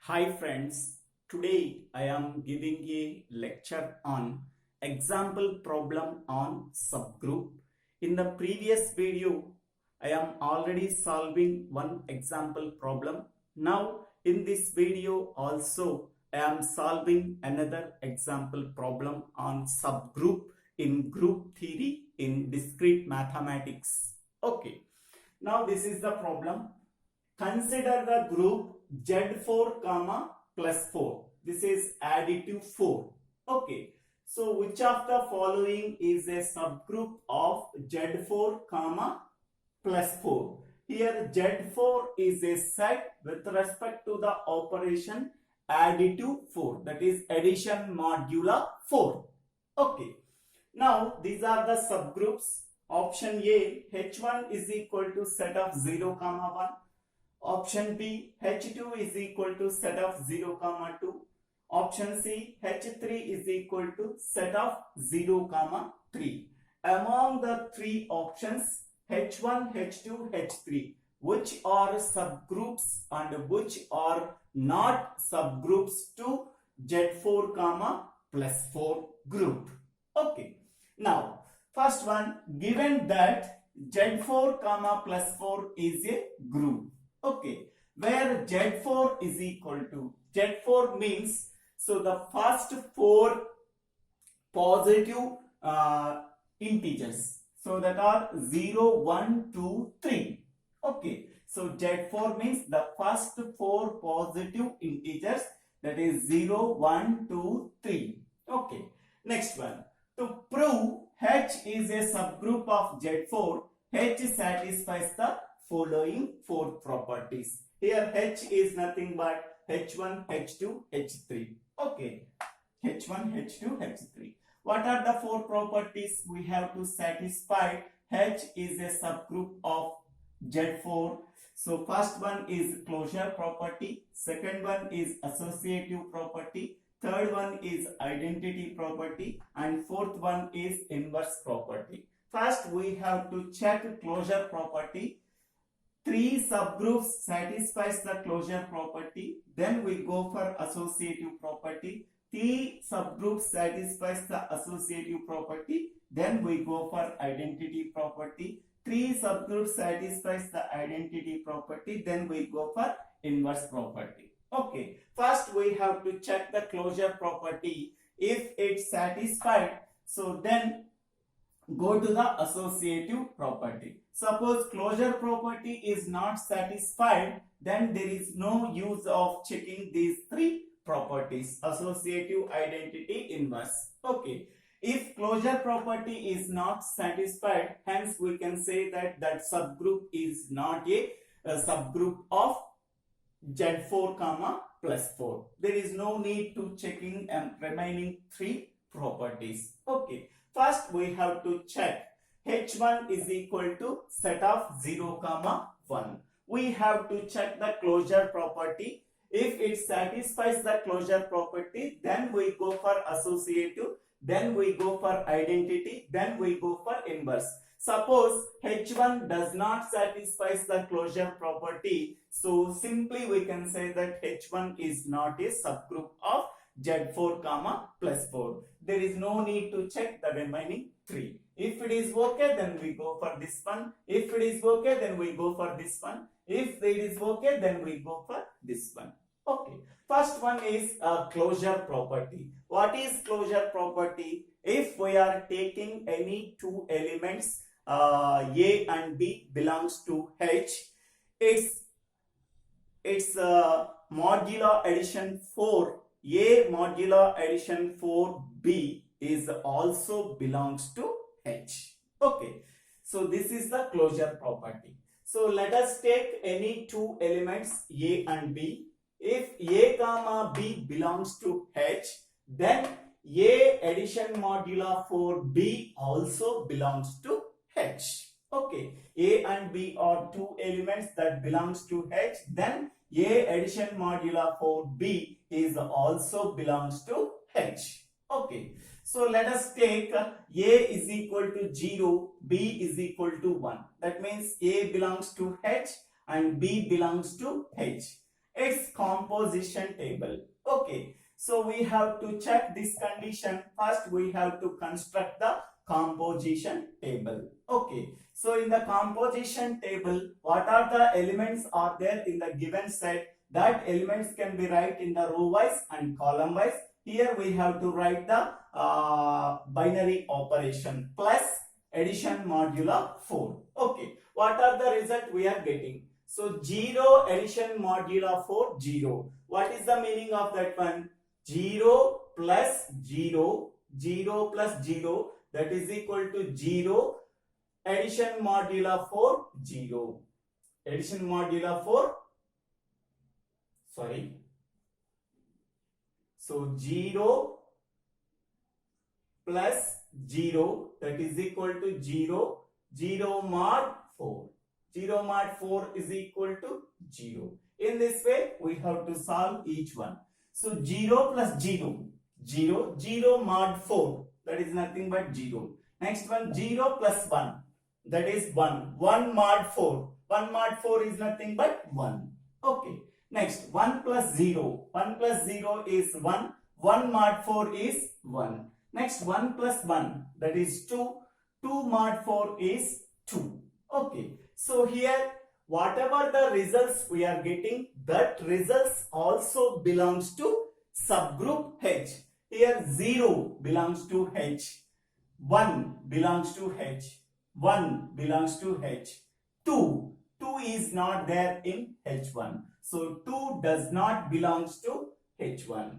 Hi friends, today I am giving a lecture on example problem on subgroup. In the previous video, I am already solving one example problem. Now in this video also I am solving another example problem on subgroup in group theory in discrete mathematics. Okay, now this is the problem. Consider the group Z4 comma plus 4. This is additive 4. Okay. So which of the following is a subgroup of Z4 comma plus 4? Here Z4 is a set with respect to the operation additive 4, that is addition modulo 4. Okay. Now these are the subgroups. Option A, H1 is equal to set of 0 comma 1. Option B, H2 is equal to set of 0 comma 2. Option C, H3 is equal to set of 0 comma 3. Among the three options, H1, H2, H3, which are subgroups and which are not subgroups to Z4 comma plus 4 group. Okay. Now, first one, given that Z4 comma plus 4 is a group. Okay, where Z4 is equal to, Z4 means, so the first four positive integers, so that are 0, 1, 2, 3. Okay, so Z4 means the first four positive integers, that is 0, 1, 2, 3. Okay, next one, to prove H is a subgroup of Z4, H satisfies the following four properties. Here H is nothing but H1, H2, H3. Okay, H1, H2, H3. What are the four properties we have to satisfy? H is a subgroup of Z4. So first one is closure property, second one is associative property, third one is identity property, and fourth one is inverse property. First we have to check closure property. Three subgroups satisfies the closure property. Then we go for associative property. Three subgroups satisfies the associative property. Then we go for identity property. Three subgroups satisfies the identity property. Then we go for inverse property. Okay. First we have to check the closure property. If it's satisfied, so then go to the associative property. Suppose closure property is not satisfied, then there is no use of checking these three properties: associative, identity, inverse. Okay. If closure property is not satisfied, hence we can say that that subgroup is not a subgroup of Z4 comma plus 4. There is no need to checking remaining three properties. Okay. First we have to check H1 is equal to set of 0 comma 1. We have to check the closure property. If it satisfies the closure property, then we go for associative, then we go for identity, then we go for inverse. Suppose H1 does not satisfy the closure property, so simply we can say that H1 is not a subgroup of Z4 comma plus 4. There is no need to check the remaining three. If it is okay, then we go for this one. If it is okay, then we go for this one. If it is okay, then we go for this one. Okay. First one is closure property. What is closure property? If we are taking any two elements, A and B belongs to H, its modulo addition 4, A modulo addition 4B is also belongs to H. Okay. So this is the closure property. So let us take any two elements A and B. If A comma B belongs to H, then A addition modulo 4B also belongs to H. Okay. A and B are two elements that belongs to H, then A addition modulo 4B is also belongs to H. Okay. So let us take A is equal to 0, B is equal to 1. That means A belongs to H and B belongs to H. its composition table. Okay, so we have to check this condition. First we have to construct the composition table. Okay, so in the composition table, what are the elements are there in the given set? That elements can be write in the row wise and column wise. Here we have to write the binary operation plus addition modulo 4. Okay, what are the result we are getting? So 0 addition modulo 4, 0. What is the meaning of that one? 0 plus 0, 0 plus 0, that is equal to 0. Addition modulo 4, 0. Addition modulo 4, sorry. So 0 plus 0, that is equal to 0. 0 mod 4. 0 mod 4 is equal to 0. In this way, we have to solve each one. So 0 plus 0, 0, 0 mod 4, that is nothing but 0. Next one, 0 plus 1, that is 1. 1 mod 4, 1 mod 4 is nothing but 1. Okay. Next, 1 plus 0, 1 plus 0 is 1. 1 mod 4 is 1. Next, 1 plus 1, that is 2. 2 mod 4 is 2. Okay. So here, whatever the results we are getting, that results also belongs to subgroup H. Here 0 belongs to H, 1 belongs to H, 1 belongs to H, 2 is not there in H1. So 2 does not belongs to H1.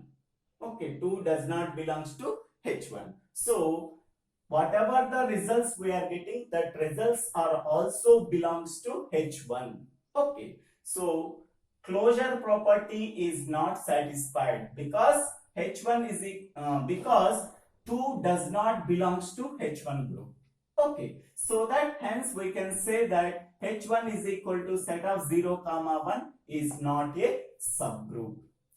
Okay, 2 does not belongs to H1. So whatever the results we are getting, that results are also belongs to H1. Okay, so closure property is not satisfied because H1 is because 2 does not belongs to H1 group. Okay, so that hence we can say that H1 is equal to set of 0, 1 is not a subgroup.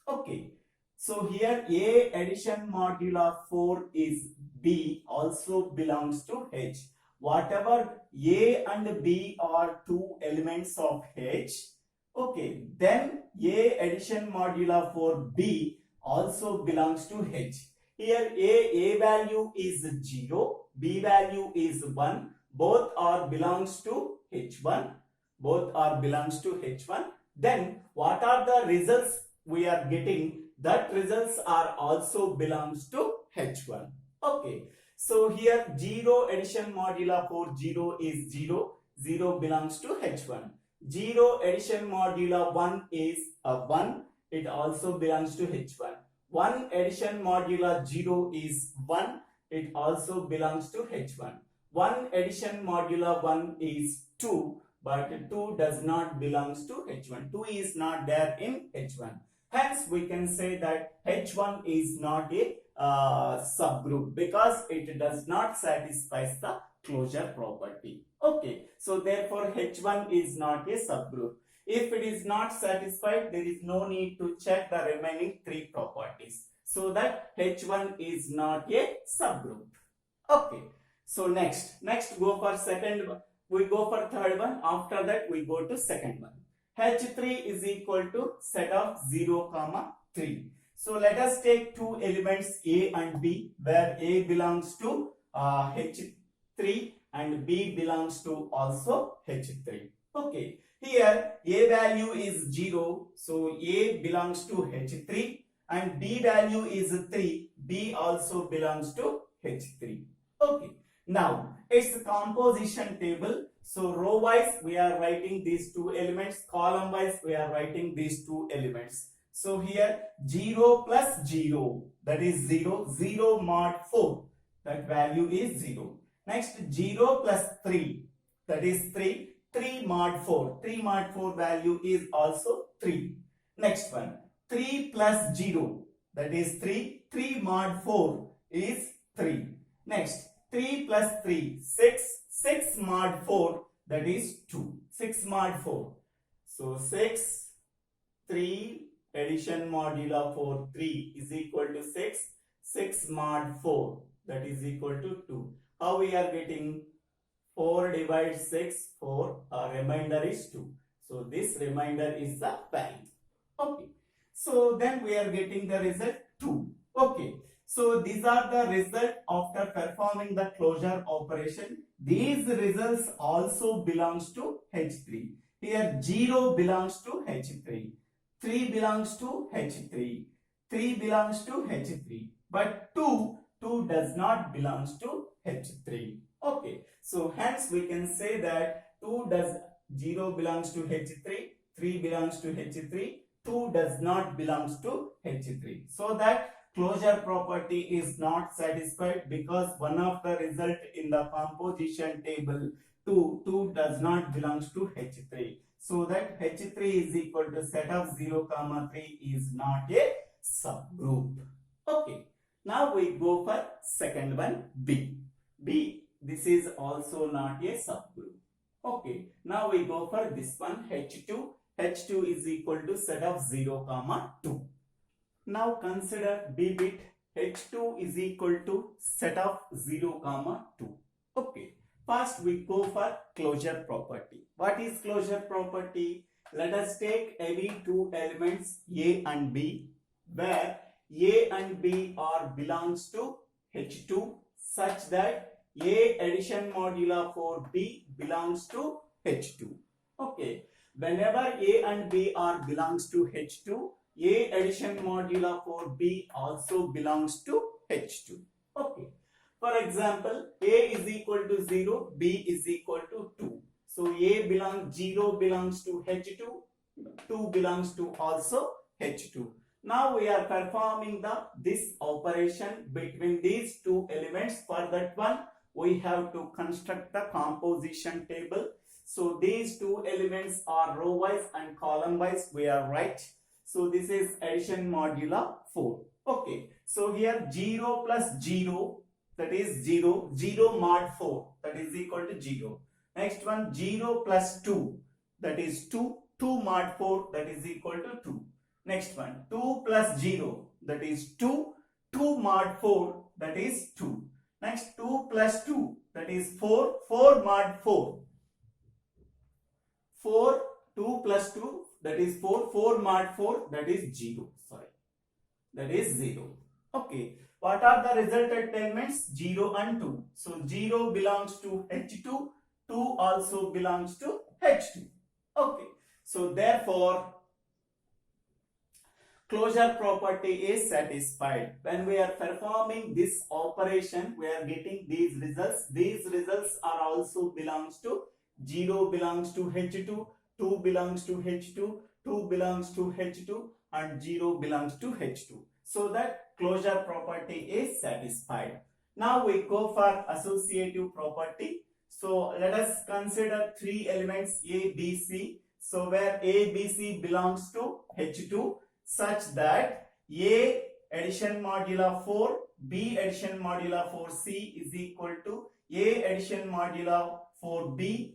Okay, so here A addition modulo 4 is B also belongs to H. Whatever A and B are two elements of H, okay, then A addition modulo 4 B also belongs to H. Here A value is 0, B value is 1, both are belongs to H1, both are belongs to H1. Then what are the results we are getting? That results are also belongs to H1. Okay, so here 0 addition modulo 4, 0 is 0, 0 belongs to H1. 0 addition modulo 1 is 1, it also belongs to H1. 1 addition modulo 0 is 1, it also belongs to H1. 1 addition modulo 1 is 2, but 2 does not belongs to H1. 2 is not there in H1. Hence, we can say that H1 is not a subgroup because it does not satisfy the closure property. Okay, so therefore H1 is not a subgroup. If it is not satisfied, there is no need to check the remaining three properties. So that H1 is not a subgroup. Okay, so next go for second one. We go for third one. After that, we go to second one. H3 is equal to set of 0, 3. So let us take two elements A and B, where A belongs to H3 and B belongs to also H3. Okay, here A value is 0, so A belongs to H3, and B value is 3, B also belongs to H3. Okay, now its composition table. So row wise we are writing these two elements, column wise we are writing these two elements. So here 0 plus 0, that is 0, 0 mod 4, that value is 0. Next 0 plus 3, that is 3, 3 mod 4, 3 mod 4 value is also 3. Next one 3 plus 0, that is 3, 3 mod 4 is 3. Next 3 plus 3, 6, 6 mod 4, that is 2, 6 mod 4. So 6, 3 addition modulo 4, 3 is equal to 6, 6 mod 4, that is equal to 2. How we are getting? 4 divided 6, 4, remainder is 2. So this remainder is the value. Okay. So then we are getting the result 2. Okay. So these are the result after performing the closure operation. These results also belongs to H3. Here 0 belongs to H3. 3 belongs to H3. 3 belongs to H3. But 2 does not belongs to H3. Okay. So hence we can say that 0 belongs to H3. 3 belongs to H3. 2 does not belongs to H3. So that closure property is not satisfied because one of the result in the composition table 2 does not belongs to H3. So that H3 is equal to set of 0, 3 is not a subgroup. Okay. Now we go for second one, B. B, this is also not a subgroup. Okay. Now we go for this one, H2. H2 is equal to set of 0, 2. Now consider B bit. H2 is equal to set of 0, 2. Okay. First we go for closure property. What is closure property? Let us take any two elements A and B, where A and B are belongs to H2 such that A addition modulo for B belongs to H2. Okay. Whenever A and B are belongs to H2, A addition modulo for B also belongs to H2. Okay. For example, A is equal to 0, B is equal to 2. So A belongs 0 belongs to H2, 2 belongs to also H2. Now we are performing this operation between these two elements. For that one, we have to construct the composition table. So these two elements are row wise and column wise. We are right. So this is addition modulo 4. Okay. So here 0 plus 0, that is 0. 0 mod 4, that is equal to 0. Next one 0 plus 2, that is 2. 2 mod 4, that is equal to 2. Next one 2 plus 0, that is 2. 2 mod 4, that is 2. Next 2 plus 2, that is 4. 4 mod 4. 4, 2 plus 2, that is 4. 4 mod 4, that is 0. Sorry, that is 0. Okay. What are the resultant elements? 0 and 2. So 0 belongs to H2. 2 also belongs to H2. Okay. So therefore, closure property is satisfied. When we are performing this operation, we are getting these results. These results are also belongs to 0 belongs to H2, 2 belongs to H2, 2 belongs to H2 and 0 belongs to H2. So that closure property is satisfied. Now we go for associative property. So let us consider three elements A, B, C. So where A, B, C belongs to H2 such that A addition modulo 4, B addition modulo 4, C is equal to A addition modulo 4, B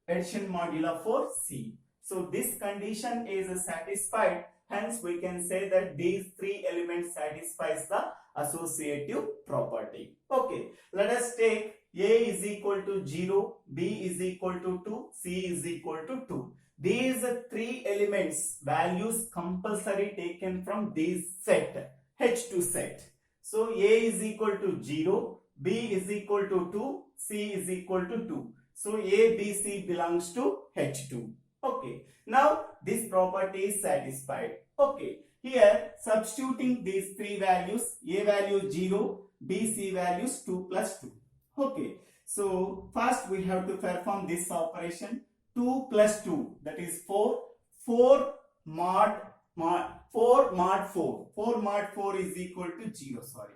addition modulo 4, C. So this condition is satisfied. Hence we can say that these three elements satisfies the associative property. Okay. Let us take A is equal to 0, B is equal to 2, C is equal to 2. These three elements values compulsory taken from this set, H2 set. So A is equal to 0, B is equal to 2, C is equal to 2. So A, B, C belongs to H2. Okay. Now this property is satisfied. Okay. Here substituting these three values, A value 0, B, C values 2 plus 2. Okay. So first we have to perform this operation. 2 plus 2, that is 4. 4 mod 4 mod 4. 4 mod 4 is equal to 0. Sorry.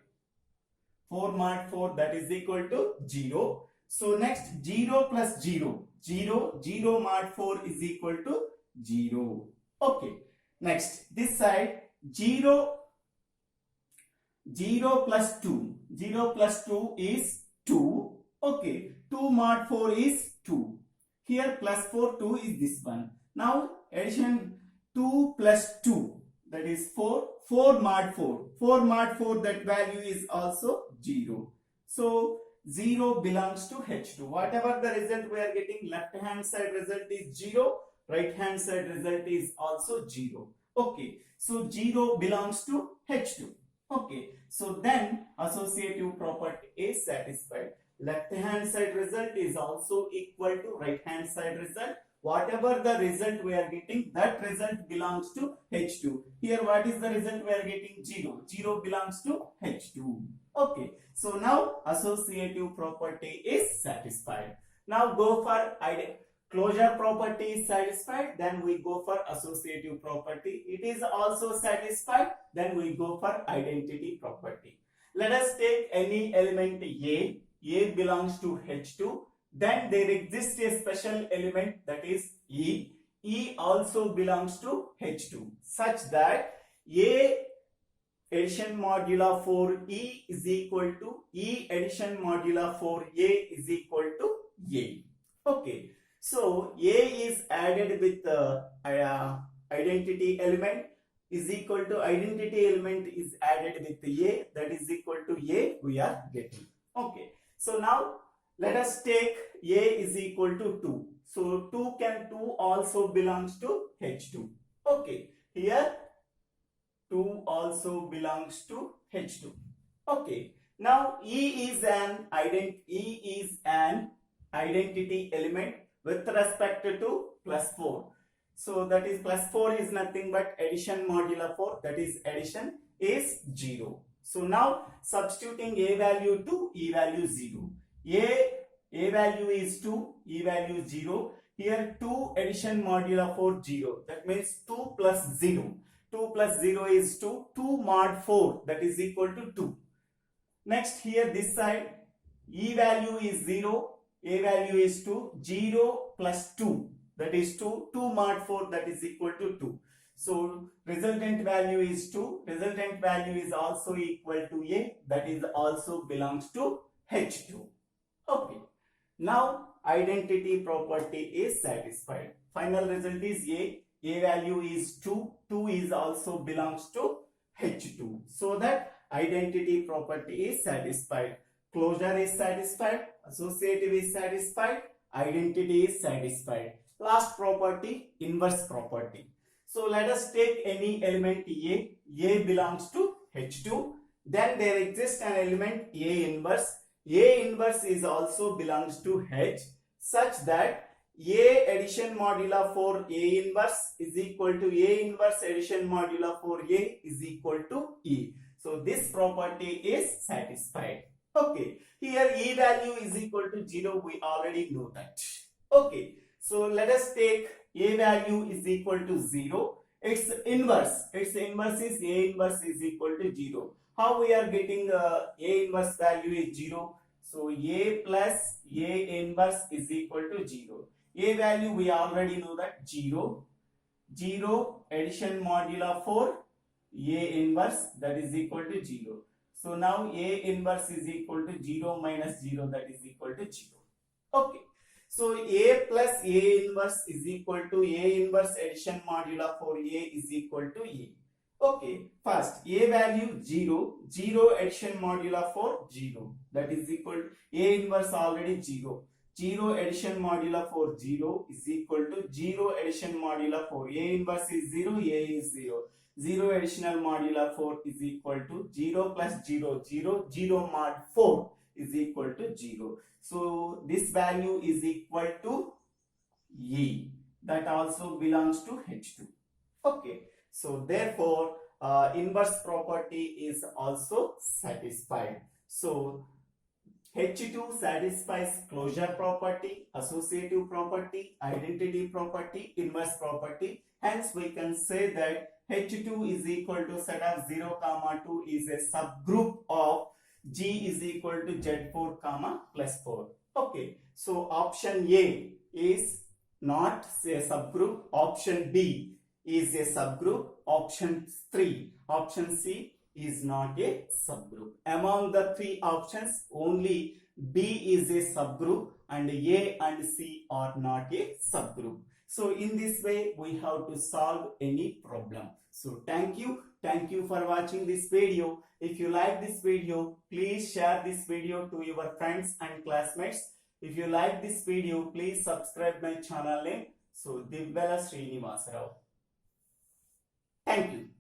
4 mod 4, that is equal to 0. So next 0 plus 0. 0. 0 mod 4 is equal to 0. Okay. Next this side 0 plus 2. 0 plus 2 is 2. Okay. 2 mod 4 is 2. Here plus 4, 2 is this one. Now addition 2 plus 2, that is 4. 4 mod 4. 4 mod 4, that value is also 0. So 0 belongs to H2. Whatever the result we are getting, left hand side result is 0, right hand side result is also 0. Okay, so 0 belongs to H2. Okay, so then associative property is satisfied. Left hand side result is also equal to right hand side result. Whatever the result we are getting, that result belongs to H2. Here what is the result we are getting? 0. 0 belongs to H2. Okay, so now associative property is satisfied. Now go for closure property is satisfied, then we go for associative property. It is also satisfied, then we go for identity property. Let us take any element A. A belongs to H2. Then there exists a special element, that is E. E also belongs to H2, such that A addition modulo for E is equal to E addition modulo for A is equal to A. Okay, so A is added with identity element is equal to identity element is added with A, that is equal to A we are getting. Okay, so now let us take A is equal to 2. So 2 also belongs to H2. Okay, here 2 also belongs to H2. Okay, now E is an identity element with respect to plus 4. So that is plus 4 is nothing but addition modulo 4, that is addition is 0. So now substituting A value to E value 0. A value is 2, E value 0. Here 2 addition modulo 4 0. That means 2 plus 0. 2 plus 0 is 2. 2 mod 4, that is equal to 2. Next here this side E value is 0. A value is 2. 0 plus 2, that is 2. 2 mod 4, that is equal to 2. So resultant value is 2. Resultant value is also equal to A, that is also belongs to H2. Okay. Now identity property is satisfied. Final result is A. A value is 2. 2 is also belongs to H2. So that identity property is satisfied. Closure is satisfied. Associative is satisfied. Identity is satisfied. Last property, inverse property. So let us take any element A. A belongs to H2. Then there exists an element A inverse. A inverse is also belongs to H, such that A addition modulo for A inverse is equal to A inverse addition modulo for A is equal to E. So this property is satisfied. Okay, here E value is equal to 0, we already know that. Okay, so let us take A value is equal to 0. Its inverse is A inverse is equal to 0. How we are getting A inverse value is 0? So A plus A inverse is equal to 0. A value we already know that 0. 0 addition modulo for A inverse, that is equal to 0. So now A inverse is equal to 0 minus 0, that is equal to 0. Okay. So A plus A inverse is equal to A inverse addition modulo for A is equal to A. Okay, first A value 0, 0 addition modulo for 0, that is equal to A inverse already 0. 0 addition modulo for 0 is equal to 0 addition modulo for A inverse is 0, A is 0. 0 additional modulo 4 is equal to 0 plus 0, 0, 0 mod 4 is equal to 0. So this value is equal to E. That also belongs to H2. Okay. So therefore inverse property is also satisfied. So H2 satisfies closure property, associative property, identity property, inverse property. Hence we can say that H2 is equal to set of 0, 2 is a subgroup of G is equal to Z4, plus 4. Okay. So option A is not a subgroup. Option B is a subgroup. Option C is not a subgroup. Among the three options, only B is a subgroup and A and C are not a subgroup. So in this way we have to solve any problem. So thank you for watching this video. If you like this video, please share this video to your friends and classmates. If you like this video, please subscribe my channel name. So Divvela Srinivasarao. Thank you.